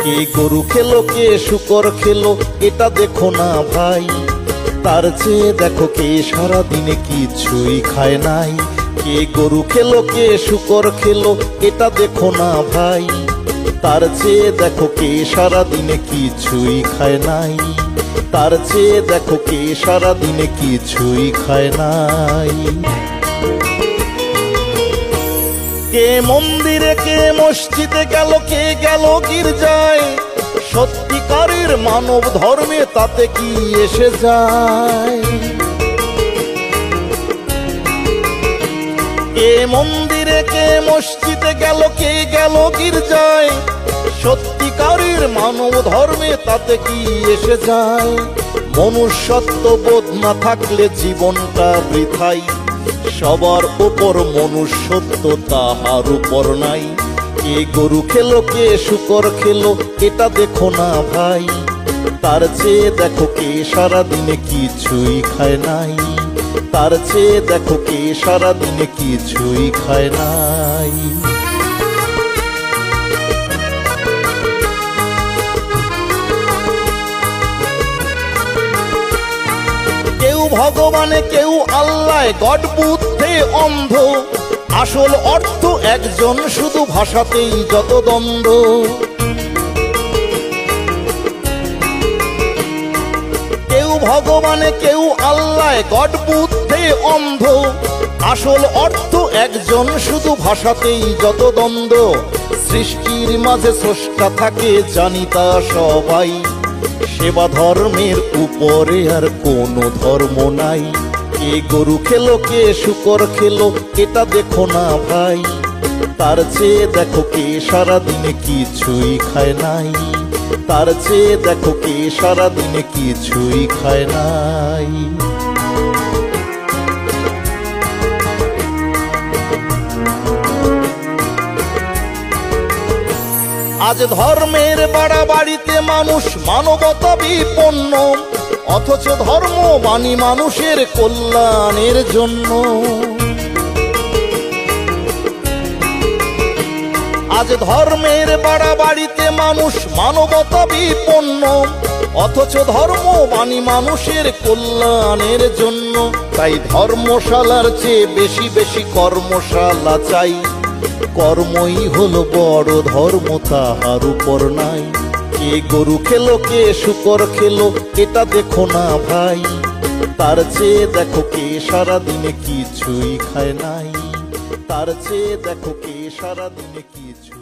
কে গরু খেলো কে শুকর খেলো এটা দেখো না ভাই, তার চেয়ে দেখো কে সারাদিনে কিছুই খায় নাই। কে গরু খেলো কে শুকর খেলো এটা দেখো না ভাই, তার চেয়ে দেখো কে সারাদিনে কিছুই খায় নাই। তার চেয়ে দেখো কে সারাদিনে কিছুই খায় নাই। কে মন্দিরে কে মসজিদে গেল কে গেল গির্জায়, সত্যিকারের মানব ধর্মে তাতে কি এসে যায়। কে মন্দিরে কে মসজিদে গেল কে গেল গির্জায়, সত্যিকারের মানব ধর্মে তাতে কি এসে যায়। মনুষ্যত্ব বোধ না থাকলে জীবনটা বৃথাই, সবার উপর মনুষ্যত্ব তাহার উপর নাই। কে গরু খেলো কে শুকর খেলো এটা দেখো না ভাই, তার চেয়ে দেখো কে সারাদিনে কিছুই খায় নাই। তার চেয়ে দেখো কে সারাদিনে কিছুই খায় নাই। কেউ ভগবানে কেউ আল্লাহ গড বুদ্ধে অন্ধ, আসল অর্থ একজন শুধু ভাষাতেই যত দ্বন্দ্ব। কেউ ভগবানে কেউ আল্লাহ গড বুদ্ধে অন্ধ, আসল অর্থ একজন শুধু ভাষাতেই যত দ্বন্দ্ব। সৃষ্টির মাঝে স্রষ্টা থাকে জানি তা সবাই, সেবা ধর্মের উপরে আর কোনো ধর্ম নাই। কে গরু খেলো কে শুকর খেলো এটা দেখো না ভাই, তার চেয়ে দেখো কে সারাদিনে কিছুই খায় নাই। তার চেয়ে দেখো কে সারাদিনে কিছুই খায় নাই। আজ ধর্মের বাড়াবাড়িতে মানুষ মানবতা বিপন্ন, অথচ ধর্ম বাণী মানুষের কল্যাণের জন্য। আজ ধর্মের বাড়াবাড়িতে মানুষ মানবতা বিপন্ন, অথচ ধর্ম বাণী মানুষের কল্যাণের জন্য। তাই ধর্মশালার চেয়ে বেশি বেশি কর্মশালা চাই, কর্মই হলো বড় ধর্ম তাহার উপর নাই। কে গরু খেলো কে শুকর খেলো এটা দেখো না ভাই, তার চেয়ে দেখো কে সারাদিনে কিছুই খায় নাই। তার চেয়ে দেখো কে সারাদিনে কিছু